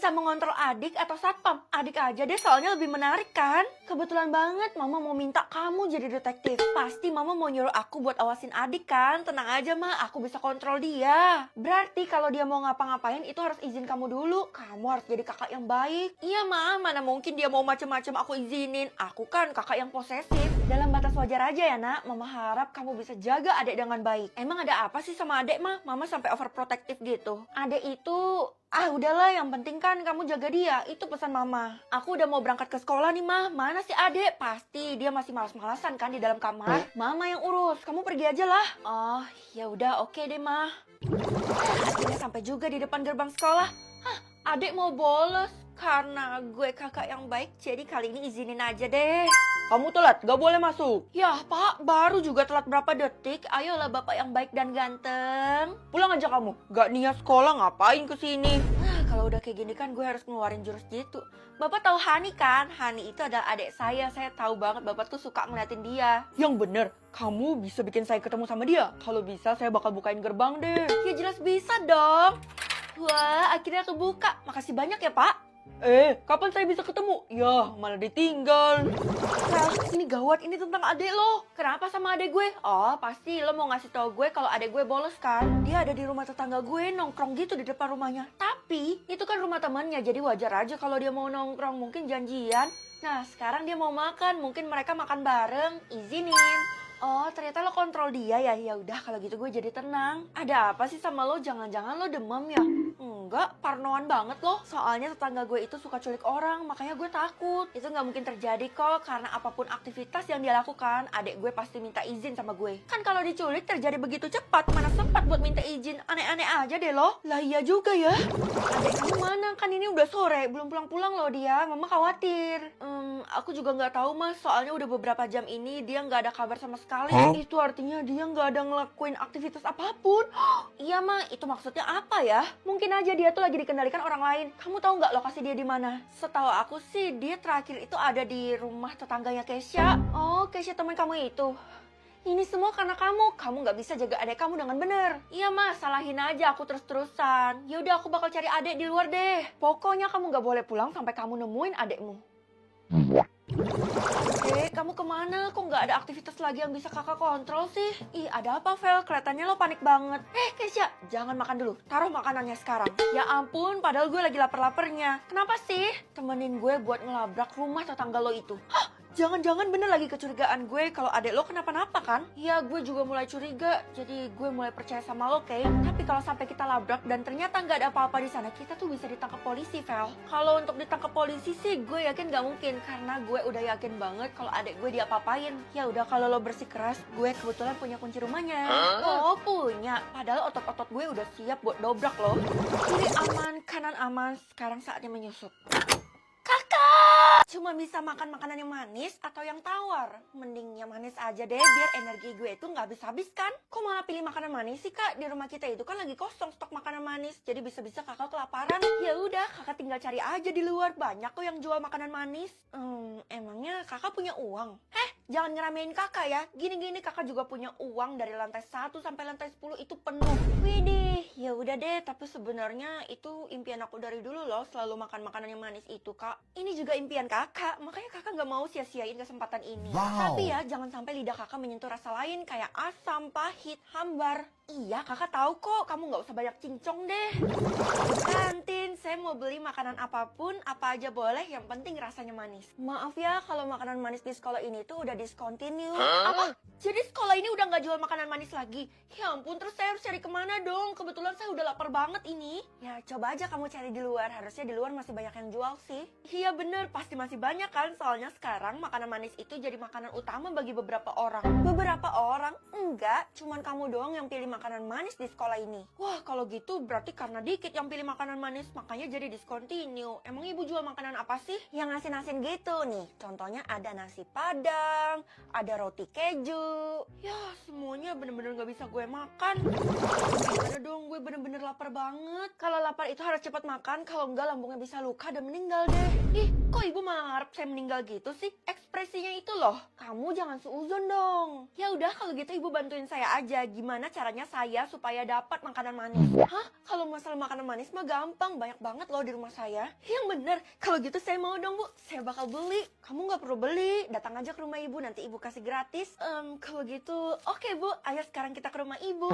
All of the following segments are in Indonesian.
bisa mengontrol adik atau satpam? Adik aja deh, soalnya lebih menarik kan? Kebetulan banget mama mau minta kamu jadi detektif. Pasti mama mau nyuruh aku buat awasin adik kan? Tenang aja ma, aku bisa kontrol dia. Berarti kalau dia mau ngapa-ngapain itu harus izin kamu dulu. Kamu harus jadi kakak yang baik. Iya ma, mana mungkin dia mau macem-macem aku izinin. Aku kan kakak yang posesif. Dalam batas wajar aja ya nak, mama harap kamu bisa jaga adik dengan baik. Emang ada apa sih sama adik ma? Mama sampai overprotective gitu. Adik itu... udahlah, yang penting kan kamu jaga dia. Itu pesan mama. Aku udah mau berangkat ke sekolah nih, mah. Mana sih adek? Pasti dia masih malas-malasan kan di dalam kamar. Mama yang urus. Kamu pergi aja lah. Oh, ya udah, oke deh, mah. Akhirnya sampai juga di depan gerbang sekolah. Hah, adek mau bolos. Karena gue kakak yang baik, jadi kali ini izinin aja deh. Kamu telat, gak boleh masuk. Ya pak, baru juga telat berapa detik. Ayolah bapak yang baik dan ganteng. Pulang aja kamu, gak niat sekolah ngapain kesini. Nah kalau udah kayak gini kan gue harus ngeluarin jurus jitu. Bapak tahu Hani kan? Hani itu adalah adik saya tahu banget bapak tuh suka ngeliatin dia. Yang bener, kamu bisa bikin saya ketemu sama dia. Kalau bisa saya bakal bukain gerbang deh. Ya jelas bisa dong. Wah akhirnya kebuka, makasih banyak ya pak. Kapan saya bisa ketemu? Ya, malah ditinggal. Nah, ini gawat, ini tentang adek lo. Kenapa sama adek gue? Oh, pasti lo mau ngasih tau gue kalau adek gue bolos kan? Dia ada di rumah tetangga gue, nongkrong gitu di depan rumahnya. Tapi, itu kan rumah temannya, jadi wajar aja kalau dia mau nongkrong, mungkin janjian. Nah, sekarang dia mau makan, mungkin mereka makan bareng, izinin. Oh, ternyata lo kontrol dia ya? Ya udah, kalau gitu gue jadi tenang. Ada apa sih sama lo? Jangan-jangan lo demam ya? Enggak, parnoan banget loh. Soalnya tetangga gue itu suka culik orang, makanya gue takut. Itu nggak mungkin terjadi kok, karena apapun aktivitas yang dia lakukan, adik gue pasti minta izin sama gue. Kan kalau diculik terjadi begitu cepat, mana sempat buat minta izin. Aneh-aneh aja deh lo. Lah iya juga ya. Adik kamu mana? Kan ini udah sore, belum pulang-pulang loh dia. Mama khawatir. Aku juga nggak tahu mas, soalnya udah beberapa jam ini dia nggak ada kabar sama sekali. Itu artinya dia nggak ada ngelakuin aktivitas apapun. Iya mah, itu maksudnya apa ya? Mungkin aja dia tuh lagi dikendalikan orang lain. Kamu tahu nggak lokasi dia di mana? Setahu aku sih dia terakhir itu ada di rumah tetangganya Kesha. Oh, Kesha teman kamu itu. Ini semua karena kamu nggak bisa jaga adek kamu dengan benar. Iya mas, salahin aja aku terus-terusan. Ya udah aku bakal cari adek di luar deh. Pokoknya kamu nggak boleh pulang sampai kamu nemuin adekmu. Kamu kemana? Kok nggak ada aktivitas lagi yang bisa kakak kontrol sih? Ih, ada apa, Vel? Kelihatannya lo panik banget. Kesha, jangan makan dulu. Taruh makanannya sekarang. Ya ampun, padahal gue lagi lapar-laparnya. Kenapa sih? Temenin gue buat ngelabrak rumah tetangga lo itu. Hah? Jangan-jangan bener lagi kecurigaan gue kalau adek lo kenapa-napa kan? Ya gue juga mulai curiga, jadi gue mulai percaya sama lo, Kay. Tapi kalau sampai kita labrak dan ternyata nggak ada apa-apa di sana, kita tuh bisa ditangkap polisi, Vel. Kalau untuk ditangkap polisi sih, gue yakin nggak mungkin karena gue udah yakin banget kalau adek gue diapa-apain. Ya udah kalau lo bersikeras, gue kebetulan punya kunci rumahnya. Oh punya, padahal otot-otot gue udah siap buat dobrak lo. Kiri aman, kanan aman, sekarang saatnya menyusup. Cuma bisa makan makanan yang manis atau yang tawar? Mending yang manis aja deh, biar energi gue itu nggak habis-habis kan? Kok malah pilih makanan manis sih kak? Di rumah kita itu kan lagi kosong stok makanan manis, jadi bisa-bisa kakak kelaparan. Ya udah, kakak tinggal cari aja di luar, banyak kok yang jual makanan manis. Emangnya kakak punya uang? Jangan ngeramein kakak ya. Gini-gini kakak juga punya uang dari lantai 1 sampai lantai 10 itu penuh. Widih, ya udah deh, tapi sebenarnya itu impian aku dari dulu loh, selalu makan makanan yang manis itu kak. Ini juga impian kakak, makanya kakak nggak mau sia-siain kesempatan ini. Tapi ya jangan sampai lidah kakak menyentuh rasa lain kayak asam, pahit, hambar. Iya kakak tahu kok, kamu nggak usah banyak cincong deh. Kantin, saya mau beli makanan apapun, apa aja boleh, yang penting rasanya manis. Maaf ya kalau makanan manis di sekolah ini tuh udah discontinue. Apa? Jadi sekolah ini udah nggak jual makanan manis lagi? Ya ampun, terus saya harus cari kemana dong? Kebetulan saya udah lapar banget ini. Ya coba aja kamu cari di luar, harusnya di luar masih banyak yang jual sih. Iya bener, pasti masih banyak kan, soalnya sekarang makanan manis itu jadi makanan utama bagi beberapa orang. Beberapa orang? Enggak, cuman kamu doang yang pilih makanan manis di sekolah ini. Wah kalau gitu berarti karena dikit yang pilih makanan manis, makanya jadi discontinue. Emang ibu jual makanan apa sih? Yang asin-asin gitu nih, contohnya ada nasi padang, ada roti keju. Ya semuanya bener-bener gak bisa gue makan. Gimana dong, gue bener-bener lapar banget. Kalau lapar itu harus cepat makan, kalau enggak lambungnya bisa luka dan meninggal deh. Ih Kok ibu malah ngarep saya meninggal gitu sih? Ekspresinya itu loh. Kamu jangan suuzon dong. Ya udah kalau gitu ibu bantuin saya aja. Gimana caranya saya supaya dapat makanan manis? Hah? Kalau masalah makanan manis mah gampang. Banyak banget loh di rumah saya. Yang bener. Kalau gitu saya mau dong bu. Saya bakal beli. Kamu nggak perlu beli. Datang aja ke rumah ibu. Nanti ibu kasih gratis. Kalau gitu oke bu. Ayo sekarang kita ke rumah ibu.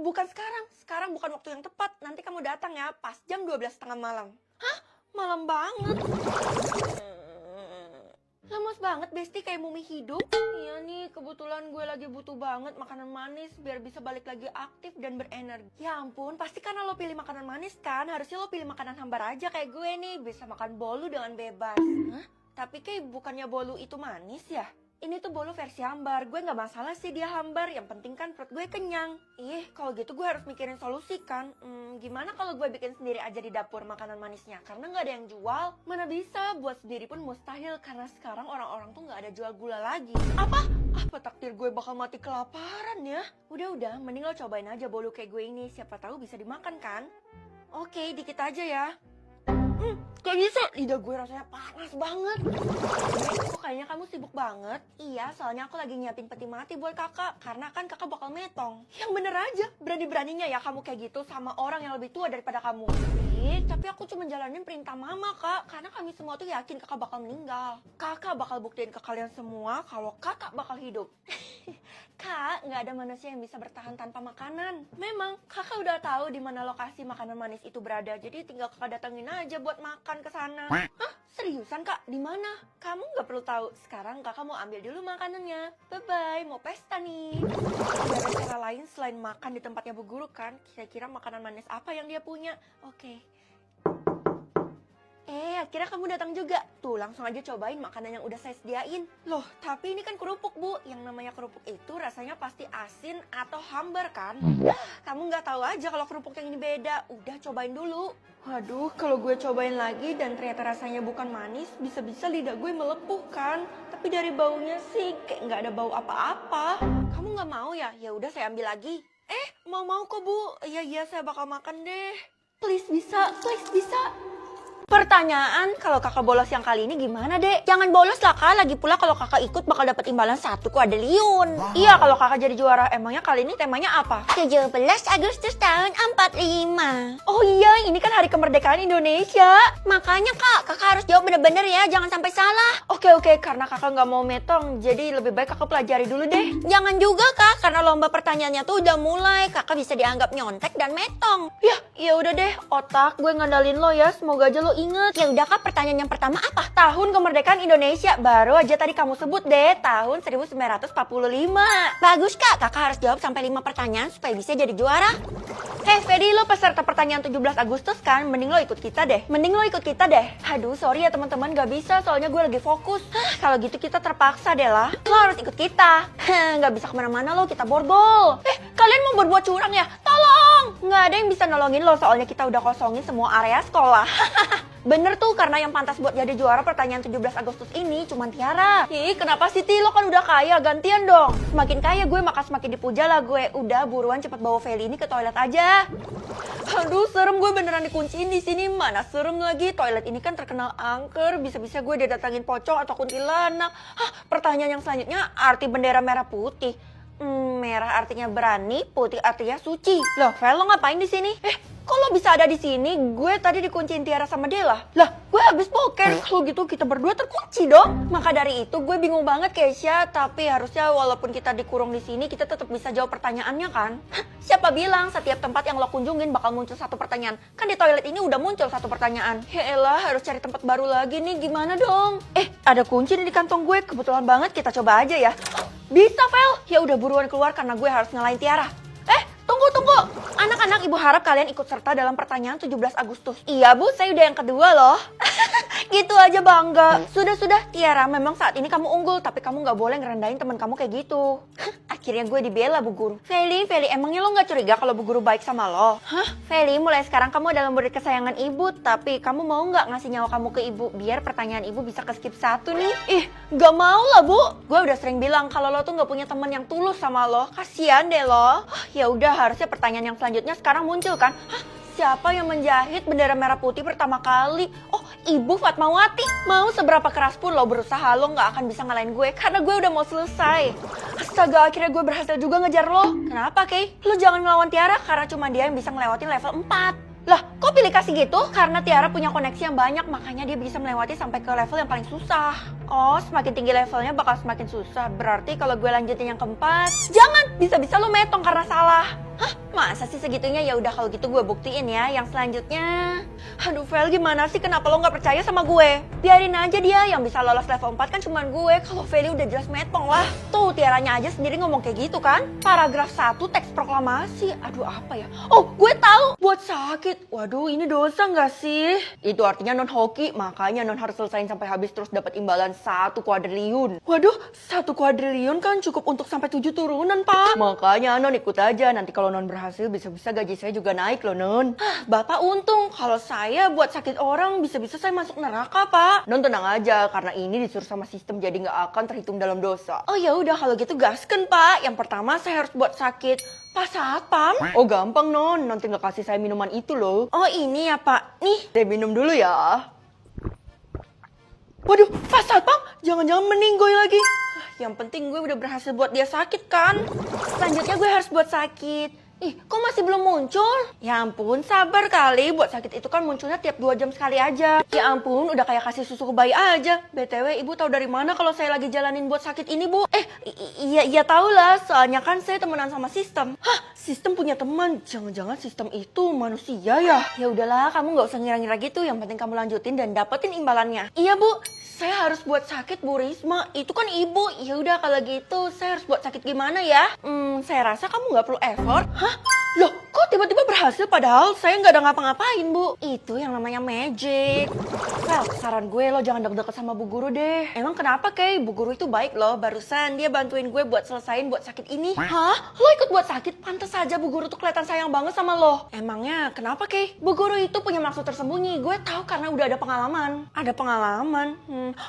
Bukan sekarang. Sekarang bukan waktu yang tepat. Nanti kamu datang ya. Pas jam 12:30 malam. Hah? Malam banget. Lemes banget Besti kayak mumi hidup. Iya nih kebetulan gue lagi butuh banget makanan manis biar bisa balik lagi aktif dan berenergi. Ya ampun pasti karena lo pilih makanan manis kan. Harusnya lo pilih makanan hambar aja kayak gue nih. Bisa makan bolu dengan bebas. Hah? Tapi kayak bukannya bolu itu manis ya? Ini tuh bolu versi hambar. Gue gak masalah sih dia hambar. Yang penting kan perut gue kenyang. Kalau gitu gue harus mikirin solusi kan. Gimana kalau gue bikin sendiri aja di dapur makanan manisnya? Karena gak ada yang jual. Mana bisa, buat sendiri pun mustahil. Karena sekarang orang-orang tuh gak ada jual gula lagi. Apa takdir gue bakal mati kelaparan ya? Udah, mending lo cobain aja bolu kayak gue ini. Siapa tahu bisa dimakan kan? Oke, dikit aja ya. Gak bisa, lidah gue rasanya panas banget. Kok kayaknya kamu sibuk banget? Iya, soalnya aku lagi nyiapin peti mati buat kakak. Karena kan kakak bakal metong. Yang bener aja, berani-beraninya ya kamu kayak gitu sama orang yang lebih tua daripada kamu. Tapi aku cuma jalanin perintah mama kak. Karena kami semua tuh yakin kakak bakal meninggal. Kakak bakal buktiin ke kalian semua kalau kakak bakal hidup. Kak, nggak ada manusia yang bisa bertahan tanpa makanan. Memang, kakak udah tahu di mana lokasi makanan manis itu berada. Jadi tinggal kakak datengin aja buat makan ke sana. Hah? Seriusan kak? Di mana? Kamu nggak perlu tahu. Sekarang kakak mau ambil dulu makanannya. Bye-bye, mau pesta nih. Tidak ada cara lain selain makan di tempatnya Bu Guru kan? Kira-kira makanan manis apa yang dia punya? Oke. Akhirnya kamu datang juga. Tuh, langsung aja cobain makanan yang udah saya sediain. Loh, tapi ini kan kerupuk, Bu. Yang namanya kerupuk itu rasanya pasti asin atau hambar kan? Kamu nggak tahu aja kalau kerupuk yang ini beda. Udah, cobain dulu. Waduh, kalau gue cobain lagi dan ternyata rasanya bukan manis, bisa-bisa lidah gue melepuh kan? Tapi dari baunya sih kayak nggak ada bau apa-apa. Kamu nggak mau ya? Ya udah, saya ambil lagi. Mau kok, Bu. Iya, saya bakal makan deh. Please bisa. Pertanyaan, kalau kakak bolos yang kali ini gimana dek? Jangan bolos lah kak, lagi pula kalau kakak ikut bakal dapat imbalan 1 kuadriliun. Iya kalau kakak jadi juara, emangnya kali ini temanya apa? 17 Agustus tahun 45. Oh iya, ini kan hari kemerdekaan Indonesia. Makanya kakak harus jawab bener-bener ya, jangan sampai salah. Oke, karena kakak nggak mau metong, jadi lebih baik kakak pelajari dulu deh. Jangan juga kak, karena lomba pertanyaannya tuh udah mulai, kakak bisa dianggap nyontek dan metong. Ya udah deh, otak gue ngandalin lo ya, semoga aja lo inget. Ya udah kak, pertanyaan yang pertama apa? Tahun kemerdekaan Indonesia. Baru aja tadi kamu sebut deh, tahun 1945. Bagus kak, kakak harus jawab sampai 5 pertanyaan supaya bisa jadi juara. Fedi, lo peserta pertanyaan 17 Agustus kan? Mending lo ikut kita deh. Aduh, sorry ya teman-teman, gak bisa soalnya gue lagi fokus. Kalau gitu kita terpaksa deh lah. Lo harus ikut kita. Gak bisa kemana-mana lo, kita borgol. Kalian mau berbuat curang ya? Tolong! Gak ada yang bisa nolongin lo soalnya kita udah kosongin semua area sekolah. Bener tuh, karena yang pantas buat jadi juara pertanyaan 17 Agustus ini cuma Tiara. Kenapa sih Ti? Lo kan udah kaya, gantian dong. Semakin kaya gue maka semakin dipuja lah gue. Udah buruan cepet bawa Feli ini ke toilet aja. Aduh, serem, gue beneran dikunciin di sini. Mana serem lagi, toilet ini kan terkenal angker. Bisa-bisa gue didatangin pocong atau kuntilanak. Pertanyaan yang selanjutnya, arti bendera merah putih. Merah artinya berani, putih artinya suci. Loh, Fel, lo ngapain di sini? Kok lo bisa ada di sini? Gue tadi dikunciin Tiara sama Dela. Lah, gue habis poker. Kalau gitu kita berdua terkunci dong. Maka dari itu gue bingung banget Keisha. Tapi harusnya walaupun kita dikurung di sini, kita tetap bisa jawab pertanyaannya kan? Siapa bilang setiap tempat yang lo kunjungin bakal muncul 1 pertanyaan? Kan di toilet ini udah muncul 1 pertanyaan. Ya elah, harus cari tempat baru lagi nih. Gimana dong? Ada kunci nih di kantong gue. Kebetulan banget, kita coba aja ya. Bisa, Vel. Ya udah buruan keluar karena gue harus ngalahin Tiara. Tunggu. Anak-anak, ibu harap kalian ikut serta dalam pertanyaan 17 Agustus. Iya bu, saya udah yang kedua loh. Gitu aja bangga. Sudah, Tiara, memang saat ini kamu unggul, tapi kamu gak boleh ngerendahin teman kamu kayak gitu. Akhirnya gue dibela Bu Guru. Feli, emangnya lo gak curiga kalau Bu Guru baik sama lo? Feli, mulai sekarang kamu adalah murid kesayangan ibu, tapi kamu mau gak ngasih nyawa kamu ke ibu, biar pertanyaan ibu bisa ke-skip 1 nih? Gak mau lah Bu. Gue udah sering bilang kalau lo tuh gak punya teman yang tulus sama lo. Kasian deh lo. Ya udah, harusnya pertanyaan yang selanjutnya sekarang muncul kan? siapa yang menjahit bendera merah putih pertama kali? Oh, Ibu Fatmawati. Mau seberapa keras pun lo berusaha, lo nggak akan bisa ngalahin gue karena gue udah mau selesai. Astaga, akhirnya gue berhasil juga ngejar lo. Kenapa, Kay? Lo jangan ngelawan Tiara karena cuma dia yang bisa ngelewatin level 4. Lah, kok pilih kasih gitu? Karena Tiara punya koneksi yang banyak, makanya dia bisa melewati sampai ke level yang paling susah. Oh, semakin tinggi levelnya bakal semakin susah. Berarti kalau gue lanjutin yang keempat, jangan! Bisa-bisa lo metong karena salah. Hah? Masa sih segitunya? Ya udah kalau gitu gue buktiin ya yang selanjutnya. Aduh, Vel, gimana sih? Kenapa lo nggak percaya sama gue? Biarin aja dia, yang bisa lolos level 4 kan cuma gue. Kalau Feli udah jelas metong lah. Tuh, Tiaranya aja sendiri ngomong kayak gitu kan? Paragraf 1 teks proklamasi. Aduh, apa ya? Oh, gue tahu. Buat sakit. Waduh, ini dosa nggak sih? Itu artinya non hoki, makanya non harus selesain sampai habis terus dapat imbalan 1 kuadriliun. Waduh, 1 kuadriliun kan cukup untuk sampai 7 turunan, Pak. Makanya non ikut aja, nanti kalau non berhasil bisa-bisa gaji saya juga naik loh, non. Bapak untung, kalau saya buat sakit orang bisa-bisa saya masuk neraka, Pak. Non tenang aja, karena ini disuruh sama sistem jadi nggak akan terhitung dalam dosa. Oh ya udah kalau gitu gasken, Pak. Yang pertama saya harus buat sakit Pak Satpam. Oh gampang, non. Non tinggal kasih saya minuman itu loh. Oh ini ya, Pak. Nih, saya minum dulu ya. Waduh, Pak Satpam, jangan-jangan meninggoy lagi. Yang penting gue udah berhasil buat dia sakit kan. Selanjutnya gue harus buat sakit. Ih, kok masih belum muncul? Ya ampun, sabar kali. Buat sakit itu kan munculnya tiap 2 jam sekali aja. Ya ampun, udah kayak kasih susu ke bayi aja. BTW, ibu tahu dari mana kalau saya lagi jalanin buat sakit ini, Bu? Iya tahu lah. Soalnya kan saya temenan sama sistem. Hah, sistem punya teman? Jangan-jangan sistem itu manusia ya? Ya udahlah, kamu nggak usah ngira-ngira gitu. Yang penting kamu lanjutin dan dapetin imbalannya. Iya, Bu. Saya harus buat sakit, Bu Risma. Itu kan ibu. Ya udah kalau gitu, saya harus buat sakit gimana ya? Saya rasa kamu nggak perlu effort. Hah? Loh, kok tiba-tiba berhasil padahal saya nggak ada ngapa-ngapain, Bu? Itu yang namanya magic. Well, saran gue lo jangan deket-deket sama Bu Guru deh. Emang kenapa, Kay? Bu Guru itu baik loh. Barusan dia bantuin gue buat selesain buat sakit ini. Hah? Lo ikut buat sakit? Pantes saja Bu Guru tuh kelihatan sayang banget sama lo. Emangnya kenapa, Kay? Bu Guru itu punya maksud tersembunyi. Gue tahu karena udah ada pengalaman. Ada pengalaman?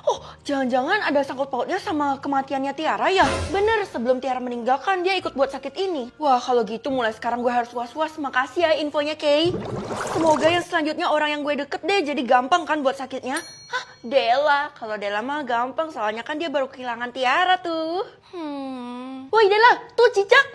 Oh, jangan-jangan ada sangkut pautnya sama kematiannya Tiara ya? Bener, sebelum Tiara meninggalkan dia ikut buat sakit ini. Wah, kalau gitu mulai sekarang gue harus was-was. Makasih ya infonya, Kay. Semoga yang selanjutnya orang yang gue deket deh, jadi gampang kan buat sakitnya. Hah, Della. Kalau Della mah gampang, soalnya kan dia baru kehilangan Tiara tuh. Woi Della, tuh cicak.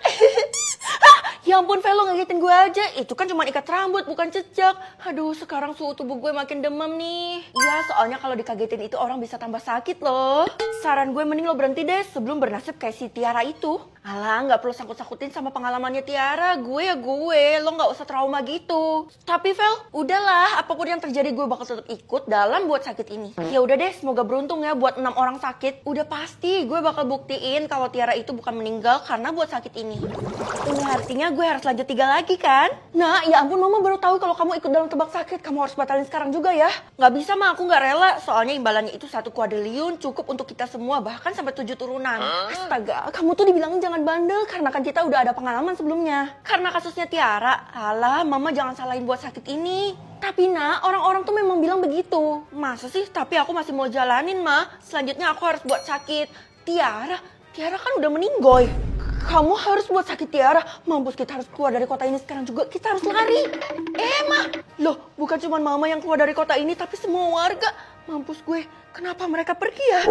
Ya ampun, Vel, lo ngagetin gue aja. Itu kan cuma ikat rambut, bukan cicak. Aduh, sekarang suhu tubuh gue makin demam nih. Iya, soalnya kalau dikagetin itu orang bisa tambah sakit loh. Saran gue mending lo berhenti deh sebelum bernasib kayak si Tiara itu. Alah, nggak perlu sangkut-sangkutin sama pengalamannya Tiara. Gue ya gue, lo nggak usah trauma gitu. Tapi Vel, udahlah, apapun yang terjadi gue bakal tetap ikut dalam buat sakit ini. Ya udah deh, semoga beruntung ya buat 6 orang sakit. Udah pasti gue bakal buktiin kalau Tiara itu bukan meninggal karena buat sakit ini. Ini artinya gue harus lanjut 3 lagi kan? Nah, ya ampun, mama baru tahu kalau kamu ikut dalam tebak sakit. Kamu harus batalin sekarang juga ya. Nggak bisa mah, aku nggak rela. Soalnya imbalannya itu 1 kuadriliun cukup untuk kita semua, bahkan sampai 7 turunan. Astaga, kamu tuh dibilangin jangan bandel karena kan kita udah ada pengalaman sebelumnya. Karena kasusnya Tiara, alah mama jangan salahin buat sakit ini. Tapi nak, orang-orang tuh memang bilang begitu. Masa sih? Tapi aku masih mau jalanin, Ma. Selanjutnya aku harus buat sakit. Tiara kan udah meninggoy. Kamu harus buat sakit Tiara. Mampus, kita harus keluar dari kota ini sekarang juga. Kita harus lari. Ma. Loh, bukan cuma mama yang keluar dari kota ini, tapi semua warga. Mampus gue, kenapa mereka pergi ya?